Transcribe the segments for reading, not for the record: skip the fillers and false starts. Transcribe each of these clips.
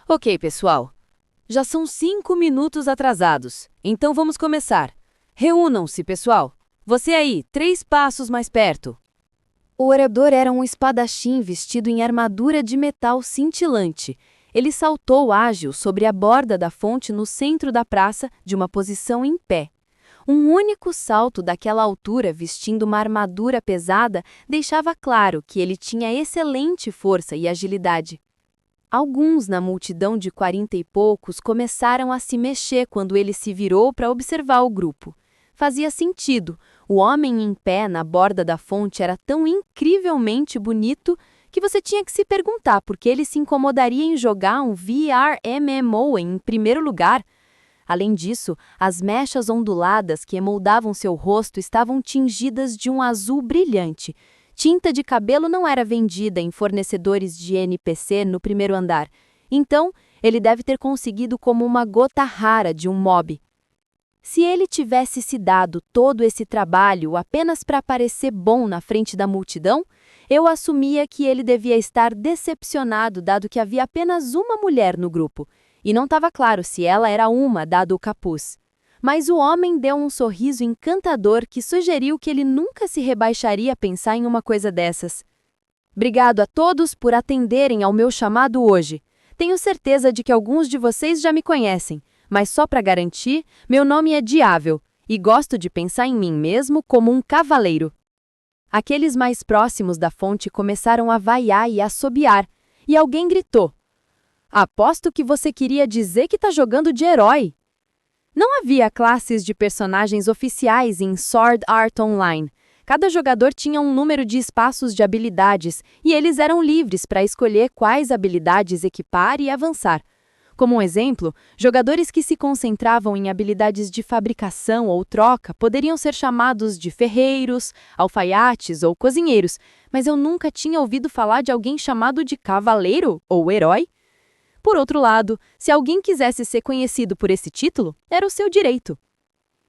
Ok, pessoal. Já são 5 minutos atrasados, então vamos começar. Reúnam-se, pessoal. Você aí, 3 passos mais perto. O orador era um espadachim vestido em armadura de metal cintilante. Ele saltou ágil sobre a borda da fonte no centro da praça, de uma posição em pé. Um único salto daquela altura, vestindo uma armadura pesada, deixava claro que ele tinha excelente força e agilidade. Alguns na multidão de 40 e poucos começaram a se mexer quando ele se virou para observar o grupo. Fazia sentido. O homem em pé na borda da fonte era tão incrivelmente bonito que você tinha que se perguntar por que ele se incomodaria em jogar um VR MMO em primeiro lugar. Além disso, as mechas onduladas que emoldavam seu rosto estavam tingidas de um azul brilhante. Tinta de cabelo não era vendida em fornecedores de NPC no primeiro andar, então ele deve ter conseguido como uma gota rara de um mob. Se ele tivesse se dado todo esse trabalho apenas para parecer bom na frente da multidão, eu assumia que ele devia estar decepcionado dado que havia apenas uma mulher no grupo, e não estava claro se ela era uma dado o capuz. Mas o homem deu um sorriso encantador que sugeriu que ele nunca se rebaixaria a pensar em uma coisa dessas. Obrigado a todos por atenderem ao meu chamado hoje. Tenho certeza de que alguns de vocês já me conhecem, mas só para garantir, meu nome é Diável, e gosto de pensar em mim mesmo como um cavaleiro. Aqueles mais próximos da fonte começaram a vaiar e assobiar, e alguém gritou: "Aposto que você queria dizer que está jogando de herói." Não havia classes de personagens oficiais em Sword Art Online. Cada jogador tinha um número de espaços de habilidades e eles eram livres para escolher quais habilidades equipar e avançar. Como um exemplo, jogadores que se concentravam em habilidades de fabricação ou troca poderiam ser chamados de ferreiros, alfaiates ou cozinheiros, mas eu nunca tinha ouvido falar de alguém chamado de cavaleiro ou herói. Por outro lado, se alguém quisesse ser conhecido por esse título, era o seu direito.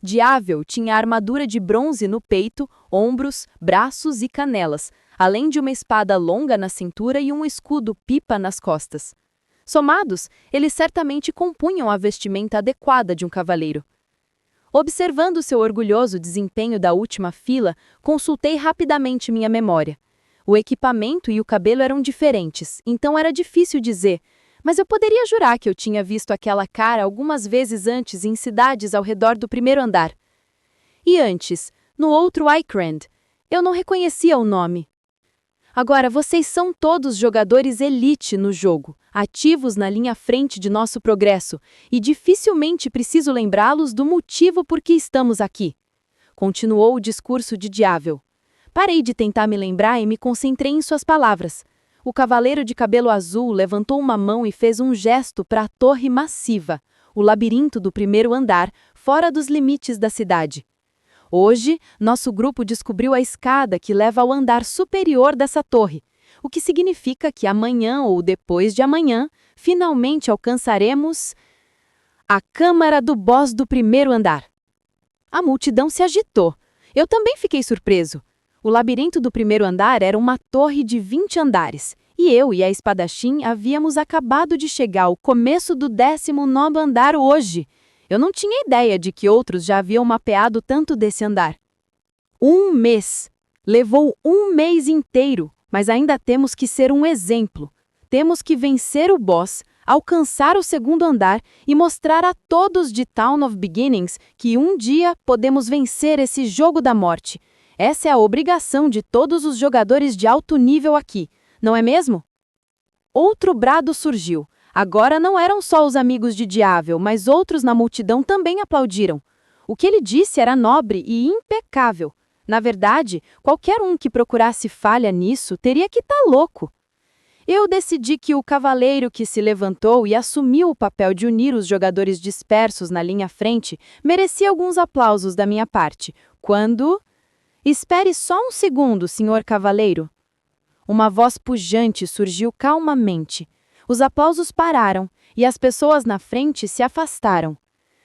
Diável tinha armadura de bronze no peito, ombros, braços e canelas, além de uma espada longa na cintura e um escudo pipa nas costas. Somados, eles certamente compunham a vestimenta adequada de um cavaleiro. Observando seu orgulhoso desempenho da última fila, consultei rapidamente minha memória. O equipamento e o cabelo eram diferentes, então era difícil dizer, mas eu poderia jurar que eu tinha visto aquela cara algumas vezes antes em cidades ao redor do primeiro andar. E antes, no outro Iceland, eu não reconhecia o nome. Agora, vocês são todos jogadores elite no jogo, ativos na linha frente de nosso progresso, e dificilmente preciso lembrá-los do motivo por que estamos aqui. Continuou o discurso de Diável. Parei de tentar me lembrar e me concentrei em suas palavras. O cavaleiro de cabelo azul levantou uma mão e fez um gesto para a torre massiva, o labirinto do primeiro andar, fora dos limites da cidade. Hoje, nosso grupo descobriu a escada que leva ao andar superior dessa torre, o que significa que amanhã ou depois de amanhã, finalmente alcançaremos a câmara do boss do primeiro andar. A multidão se agitou. Eu também fiquei surpreso. O labirinto do primeiro andar era uma torre de 20 andares, e eu e a espadachim havíamos acabado de chegar ao começo do 19º andar hoje. Eu não tinha ideia de que outros já haviam mapeado tanto desse andar. 1 mês. Levou 1 mês inteiro, mas ainda temos que ser um exemplo. Temos que vencer o boss, alcançar o segundo andar e mostrar a todos de Town of Beginnings que um dia podemos vencer esse jogo da morte. Essa é a obrigação de todos os jogadores de alto nível aqui, não é mesmo? Outro brado surgiu. Agora não eram só os amigos de Diável, mas outros na multidão também aplaudiram. O que ele disse era nobre e impecável. Na verdade, qualquer um que procurasse falha nisso teria que estar louco. Eu decidi que o cavaleiro que se levantou e assumiu o papel de unir os jogadores dispersos na linha frente merecia alguns aplausos da minha parte, quando... "Espere só um segundo, senhor cavaleiro." Uma voz pujante surgiu calmamente. Os aplausos pararam e as pessoas na frente se afastaram.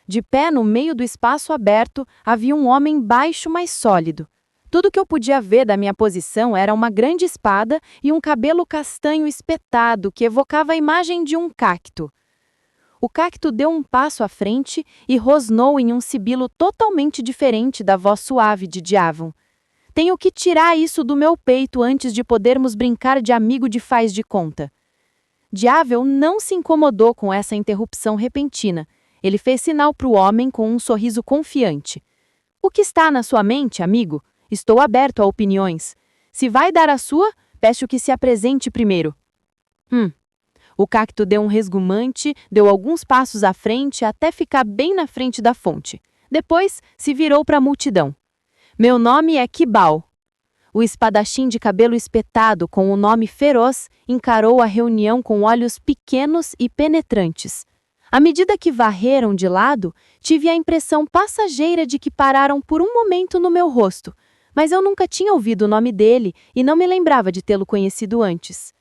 De pé no meio do espaço aberto havia um homem baixo, mas sólido. Tudo que eu podia ver da minha posição era uma grande espada e um cabelo castanho espetado que evocava a imagem de um cacto. O cacto deu um passo à frente e rosnou em um sibilo totalmente diferente da voz suave de Diavon. Tenho que tirar isso do meu peito antes de podermos brincar de amigo de faz de conta. Diavel não se incomodou com essa interrupção repentina. Ele fez sinal para o homem com um sorriso confiante. O que está na sua mente, amigo? Estou aberto a opiniões. Se vai dar a sua, peço que se apresente primeiro. O cacto deu um resgumante, deu alguns passos à frente até ficar bem na frente da fonte. Depois, se virou para a multidão. Meu nome é Kibal. O espadachim de cabelo espetado com o nome feroz encarou a reunião com olhos pequenos e penetrantes. À medida que varreram de lado, tive a impressão passageira de que pararam por um momento no meu rosto, mas eu nunca tinha ouvido o nome dele e não me lembrava de tê-lo conhecido antes.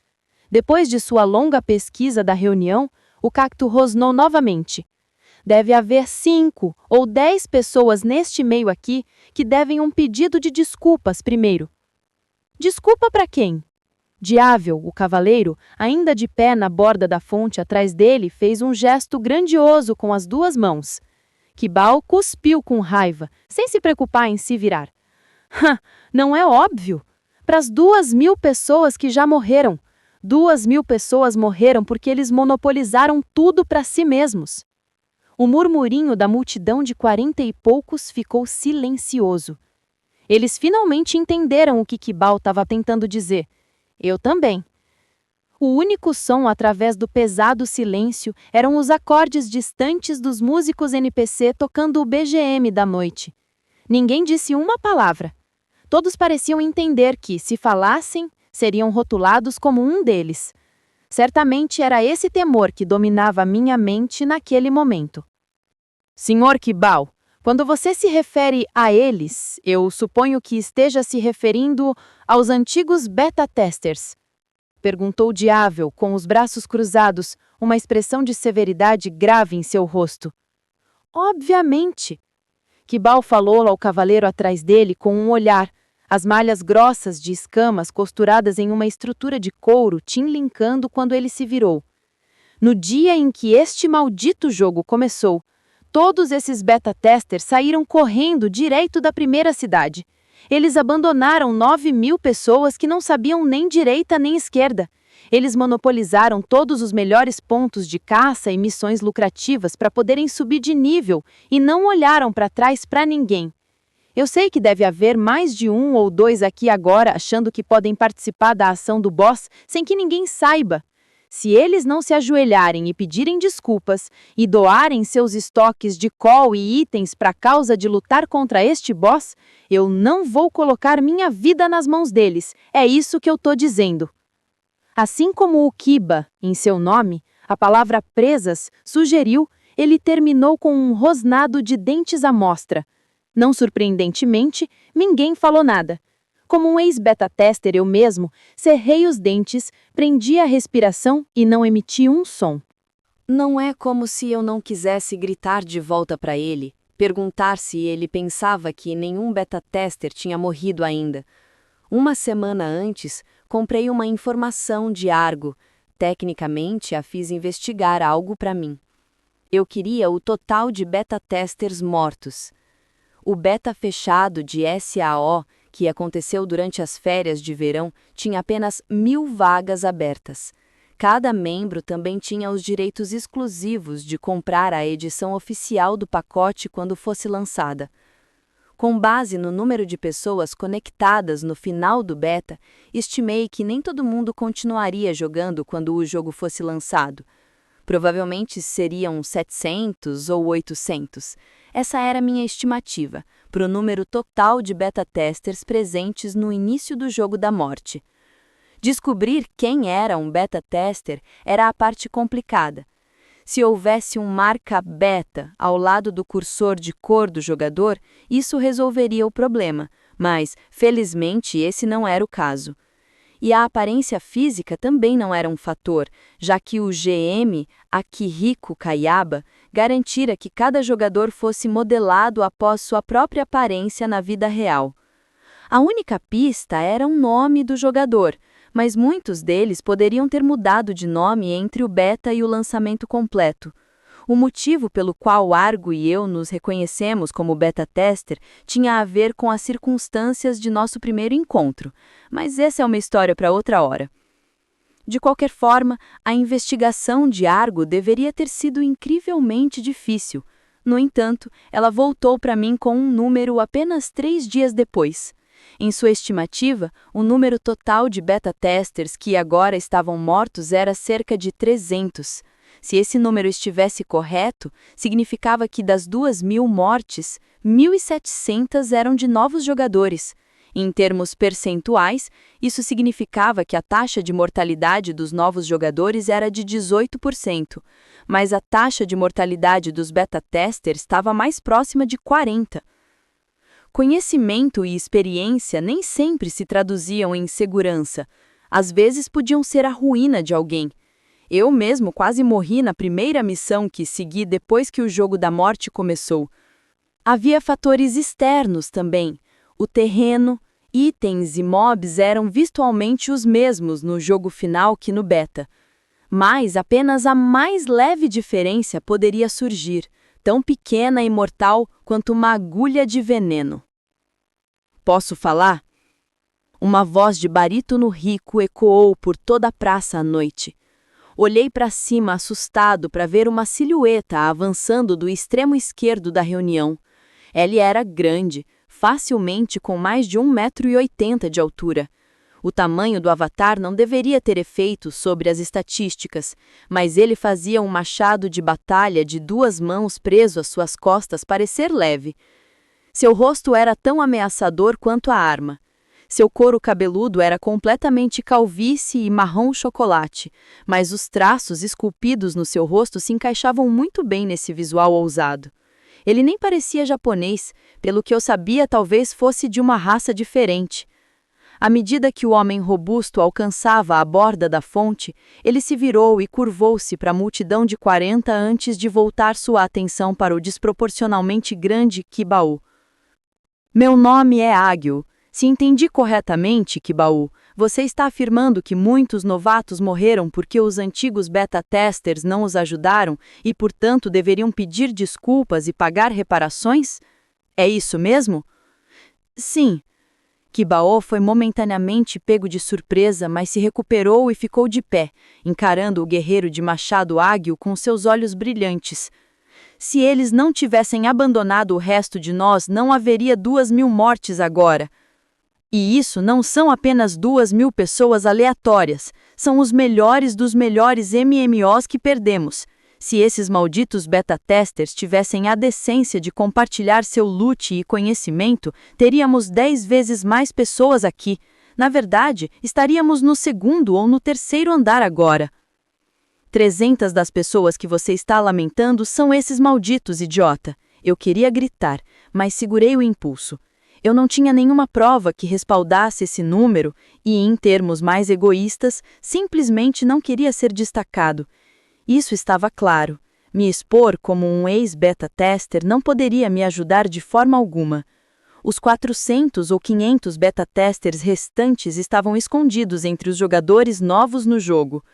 Depois de sua longa pesquisa da reunião, o cacto rosnou novamente. Deve haver 5 ou 10 pessoas neste meio aqui que devem um pedido de desculpas primeiro. Desculpa para quem? Diável, o cavaleiro, ainda de pé na borda da fonte atrás dele, fez um gesto grandioso com as 2 mãos. Kibal cuspiu com raiva, sem se preocupar em se virar. Não é óbvio? Para as 2.000 pessoas que já morreram. 2.000 pessoas morreram porque eles monopolizaram tudo para si mesmos. O murmurinho da multidão de 40 e poucos ficou silencioso. Eles finalmente entenderam o que Kibal estava tentando dizer. Eu também. O único som através do pesado silêncio eram os acordes distantes dos músicos NPC tocando o BGM da noite. Ninguém disse uma palavra. Todos pareciam entender que, se falassem, seriam rotulados como um deles. Certamente era esse temor que dominava minha mente naquele momento. Senhor Kibal, quando você se refere a eles, eu suponho que esteja se referindo aos antigos beta-testers. Perguntou Diável, com os braços cruzados, uma expressão de severidade grave em seu rosto. Obviamente. Kibal falou ao cavaleiro atrás dele com um olhar. As malhas grossas de escamas costuradas em uma estrutura de couro tinlincando quando ele se virou. No dia em que este maldito jogo começou, todos esses beta-testers saíram correndo direito da primeira cidade. Eles abandonaram 9.000 pessoas que não sabiam nem direita nem esquerda. Eles monopolizaram todos os melhores pontos de caça e missões lucrativas para poderem subir de nível e não olharam para trás para ninguém. Eu sei que deve haver mais de 1 ou 2 aqui agora achando que podem participar da ação do boss sem que ninguém saiba. Se eles não se ajoelharem e pedirem desculpas e doarem seus estoques de call e itens para a causa de lutar contra este boss, eu não vou colocar minha vida nas mãos deles. É isso que eu tô dizendo. Assim como o Kiba, em seu nome, a palavra presas, sugeriu, ele terminou com um rosnado de dentes à mostra. Não surpreendentemente, ninguém falou nada. Como um ex-beta-tester eu mesmo, cerrei os dentes, prendi a respiração e não emiti um som. Não é como se eu não quisesse gritar de volta para ele, perguntar se ele pensava que nenhum beta-tester tinha morrido ainda. Uma semana antes, comprei uma informação de Argo. Tecnicamente, a fiz investigar algo para mim. Eu queria o total de beta-testers mortos. O beta fechado de SAO, que aconteceu durante as férias de verão, tinha apenas 1.000 vagas abertas. Cada membro também tinha os direitos exclusivos de comprar a edição oficial do pacote quando fosse lançada. Com base no número de pessoas conectadas no final do beta, estimei que nem todo mundo continuaria jogando quando o jogo fosse lançado. Provavelmente seriam 700 ou 800. Essa era minha estimativa, para o número total de beta-testers presentes no início do jogo da morte. Descobrir quem era um beta-tester era a parte complicada. Se houvesse um marca beta ao lado do cursor de cor do jogador, isso resolveria o problema, mas, felizmente, esse não era o caso. E a aparência física também não era um fator, já que o GM, Akihiko Kayaba, garantira que cada jogador fosse modelado após sua própria aparência na vida real. A única pista era um nome do jogador, mas muitos deles poderiam ter mudado de nome entre o beta e o lançamento completo. O motivo pelo qual Argo e eu nos reconhecemos como beta-tester tinha a ver com as circunstâncias de nosso primeiro encontro, mas essa é uma história para outra hora. De qualquer forma, a investigação de Argo deveria ter sido incrivelmente difícil. No entanto, ela voltou para mim com um número apenas 3 dias depois. Em sua estimativa, o número total de beta-testers que agora estavam mortos era cerca de 300. Se esse número estivesse correto, significava que das 2.000 mortes, 1.700 eram de novos jogadores. Em termos percentuais, isso significava que a taxa de mortalidade dos novos jogadores era de 18%, mas a taxa de mortalidade dos beta-testers estava mais próxima de 40%. Conhecimento e experiência nem sempre se traduziam em segurança. Às vezes podiam ser a ruína de alguém. Eu mesmo quase morri na primeira missão que segui depois que o jogo da morte começou. Havia fatores externos também. O terreno, itens e mobs eram virtualmente os mesmos no jogo final que no beta. Mas apenas a mais leve diferença poderia surgir, tão pequena e mortal quanto uma agulha de veneno. Posso falar? Uma voz de barítono rico ecoou por toda a praça à noite. Olhei para cima assustado para ver uma silhueta avançando do extremo esquerdo da reunião. Ela era grande, facilmente com mais de 1,80 m de altura. O tamanho do avatar não deveria ter efeito sobre as estatísticas, mas ele fazia um machado de batalha de 2 mãos preso às suas costas parecer leve. Seu rosto era tão ameaçador quanto a arma. Seu couro cabeludo era completamente calvície e marrom chocolate, mas os traços esculpidos no seu rosto se encaixavam muito bem nesse visual ousado. Ele nem parecia japonês, pelo que eu sabia talvez fosse de uma raça diferente. À medida que o homem robusto alcançava a borda da fonte, ele se virou e curvou-se para a multidão de 40 antes de voltar sua atenção para o desproporcionalmente grande Kibaú. Meu nome é Águio. Se entendi corretamente, Kibaú, você está afirmando que muitos novatos morreram porque os antigos beta-testers não os ajudaram e, portanto, deveriam pedir desculpas e pagar reparações? É isso mesmo? Sim. Kibaú foi momentaneamente pego de surpresa, mas se recuperou e ficou de pé, encarando o guerreiro de machado águio com seus olhos brilhantes. Se eles não tivessem abandonado o resto de nós, não haveria 2.000 mortes agora. E isso não são apenas 2.000 pessoas aleatórias, são os melhores dos melhores MMOs que perdemos. Se esses malditos beta-testers tivessem a decência de compartilhar seu loot e conhecimento, teríamos 10 vezes mais pessoas aqui. Na verdade, estaríamos no 2º ou no 3º andar agora. 300 das pessoas que você está lamentando são esses malditos, idiota. Eu queria gritar, mas segurei o impulso. Eu não tinha nenhuma prova que respaldasse esse número e, em termos mais egoístas, simplesmente não queria ser destacado. Isso estava claro. Me expor como um ex-beta-tester não poderia me ajudar de forma alguma. Os 400 ou 500 beta-testers restantes estavam escondidos entre os jogadores novos no jogo.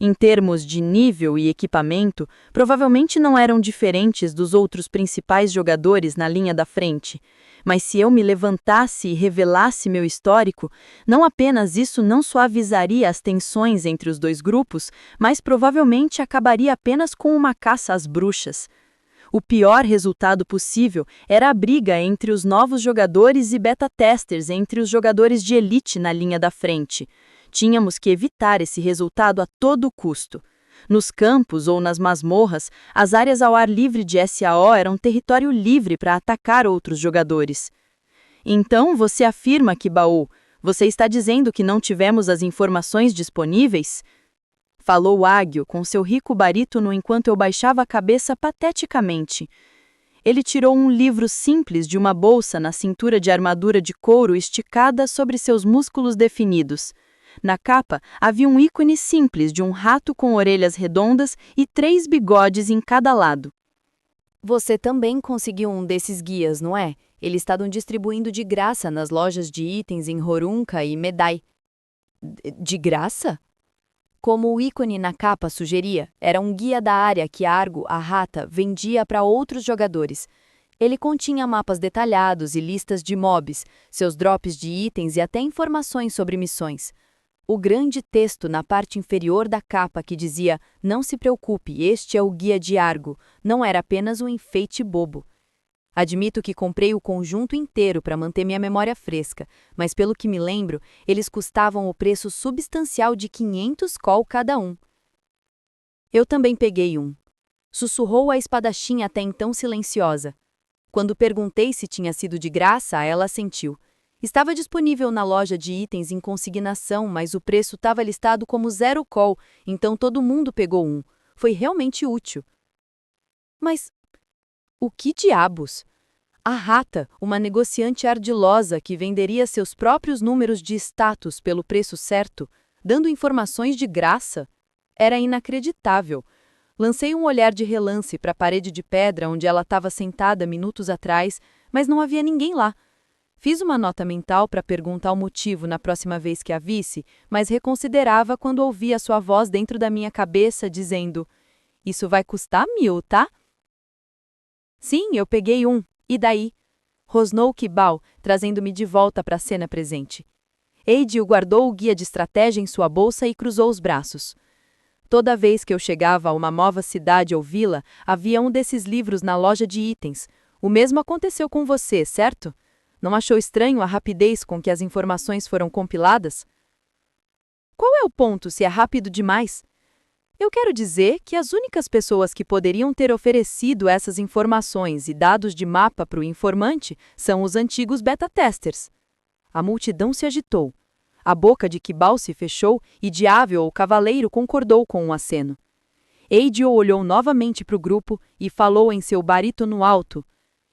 Em termos de nível e equipamento, provavelmente não eram diferentes dos outros principais jogadores na linha da frente. Mas se eu me levantasse e revelasse meu histórico, não apenas isso não suavizaria as tensões entre os dois grupos, mas provavelmente acabaria apenas com uma caça às bruxas. O pior resultado possível era a briga entre os novos jogadores e beta-testers entre os jogadores de elite na linha da frente. Tínhamos que evitar esse resultado a todo custo. Nos campos ou nas masmorras, as áreas ao ar livre de SAO eram território livre para atacar outros jogadores. Então você afirma que, Baú, você está dizendo que não tivemos as informações disponíveis? Falou Águio com seu rico barítono enquanto eu baixava a cabeça pateticamente. Ele tirou um livro simples de uma bolsa na cintura de armadura de couro esticada sobre seus músculos definidos. Na capa, havia um ícone simples de um rato com orelhas redondas e 3 bigodes em cada lado. Você também conseguiu um desses guias, não é? Eles estavam distribuindo de graça nas lojas de itens em Horunka e Medai. De graça? Como o ícone na capa sugeria, era um guia da área que Argo, a rata, vendia para outros jogadores. Ele continha mapas detalhados e listas de mobs, seus drops de itens e até informações sobre missões. O grande texto na parte inferior da capa que dizia "Não se preocupe, este é o guia de Argo", não era apenas um enfeite bobo. Admito que comprei o conjunto inteiro para manter minha memória fresca, mas pelo que me lembro, eles custavam o preço substancial de 500 col cada um. Eu também peguei um. Sussurrou a espadachim até então silenciosa. Quando perguntei se tinha sido de graça, ela assentiu. Estava disponível na loja de itens em consignação, mas o preço estava listado como 0 col, então todo mundo pegou um. Foi realmente útil. Mas o que diabos? A rata, uma negociante ardilosa que venderia seus próprios números de status pelo preço certo, dando informações de graça? Era inacreditável. Lancei um olhar de relance para a parede de pedra onde ela estava sentada minutos atrás, mas não havia ninguém lá. Fiz uma nota mental para perguntar o motivo na próxima vez que a visse, mas reconsiderava quando ouvi a sua voz dentro da minha cabeça dizendo: "Isso vai custar 1000, tá?" Sim, eu peguei um. E daí? Rosnou Kibal, trazendo-me de volta para a cena presente. Eidil guardou o guia de estratégia em sua bolsa e cruzou os braços. Toda vez que eu chegava a uma nova cidade ou vila, havia um desses livros na loja de itens. O mesmo aconteceu com você, certo? Não achou estranho a rapidez com que as informações foram compiladas? Qual é o ponto se é rápido demais? Eu quero dizer que as únicas pessoas que poderiam ter oferecido essas informações e dados de mapa para o informante são os antigos beta-testers. A multidão se agitou. A boca de Kibal se fechou e Diável, o cavaleiro, concordou com um aceno. Eidil olhou novamente para o grupo e falou em seu barítono alto: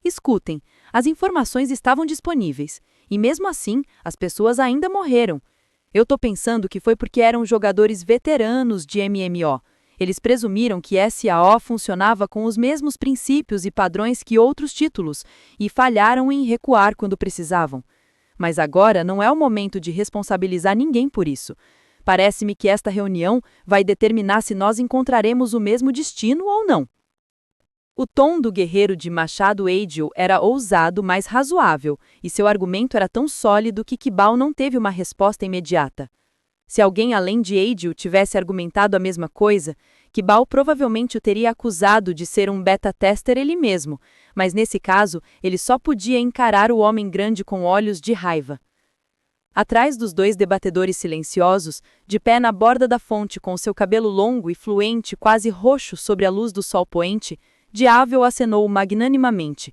"Escutem, as informações estavam disponíveis, e mesmo assim, as pessoas ainda morreram. Eu tô pensando que foi porque eram jogadores veteranos de MMO. Eles presumiram que SAO funcionava com os mesmos princípios e padrões que outros títulos, e falharam em recuar quando precisavam. Mas agora não é o momento de responsabilizar ninguém por isso. Parece-me que esta reunião vai determinar se nós encontraremos o mesmo destino ou não." O tom do guerreiro de Machado Eidil era ousado, mas razoável, e seu argumento era tão sólido que Kibal não teve uma resposta imediata. Se alguém além de Eidil tivesse argumentado a mesma coisa, Kibal provavelmente o teria acusado de ser um beta-tester ele mesmo, mas nesse caso ele só podia encarar o homem grande com olhos de raiva. Atrás dos dois debatedores silenciosos, de pé na borda da fonte com seu cabelo longo e fluente quase roxo sobre a luz do sol poente, Diável acenou magnanimamente.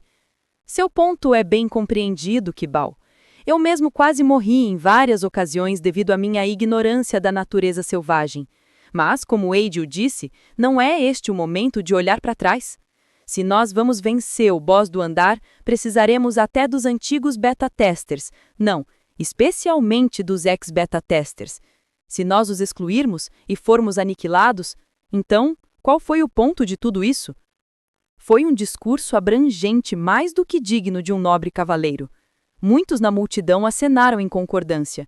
"Seu ponto é bem compreendido, Kibal. Eu mesmo quase morri em várias ocasiões devido à minha ignorância da natureza selvagem. Mas, como Eidil disse, não é este o momento de olhar para trás. Se nós vamos vencer o boss do andar, precisaremos até dos antigos beta-testers. Não, especialmente dos ex-beta-testers. Se nós os excluirmos e formos aniquilados, então, qual foi o ponto de tudo isso?" Foi um discurso abrangente mais do que digno de um nobre cavaleiro. Muitos na multidão acenaram em concordância.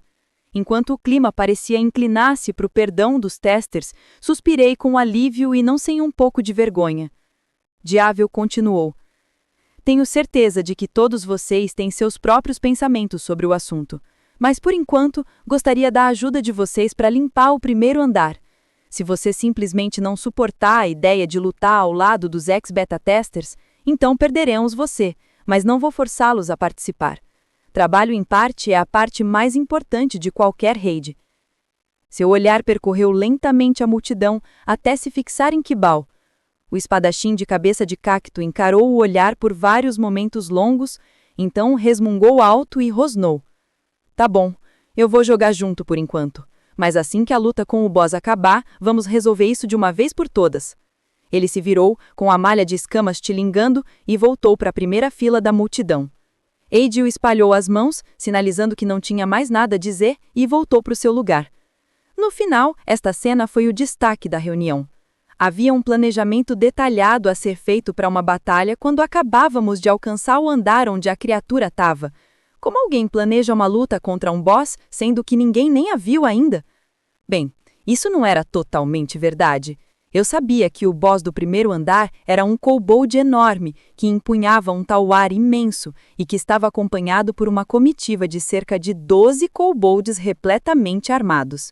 Enquanto o clima parecia inclinar-se para o perdão dos testers, suspirei com alívio e não sem um pouco de vergonha. Diável continuou: "Tenho certeza de que todos vocês têm seus próprios pensamentos sobre o assunto, mas por enquanto gostaria da ajuda de vocês para limpar o primeiro andar. Se você simplesmente não suportar a ideia de lutar ao lado dos ex-beta-testers, então perderemos você, mas não vou forçá-los a participar. Trabalho em parte é a parte mais importante de qualquer raid." Seu olhar percorreu lentamente a multidão até se fixar em Kibal. O espadachim de cabeça de cacto encarou o olhar por vários momentos longos, então resmungou alto e rosnou: "Tá bom, eu vou jogar junto por enquanto. Mas assim que a luta com o boss acabar, vamos resolver isso de uma vez por todas." Ele se virou, com a malha de escamas tilingando, e voltou para a primeira fila da multidão. Eidil espalhou as mãos, sinalizando que não tinha mais nada a dizer, e voltou para o seu lugar. No final, esta cena foi o destaque da reunião. Havia um planejamento detalhado a ser feito para uma batalha quando acabávamos de alcançar o andar onde a criatura estava. Como alguém planeja uma luta contra um boss, sendo que ninguém nem a viu ainda? Bem, Isso não era totalmente verdade. Eu sabia que o boss do primeiro andar era um kobold enorme, que empunhava um tauar imenso e que estava acompanhado por uma comitiva de cerca de 12 kobolds repletamente armados.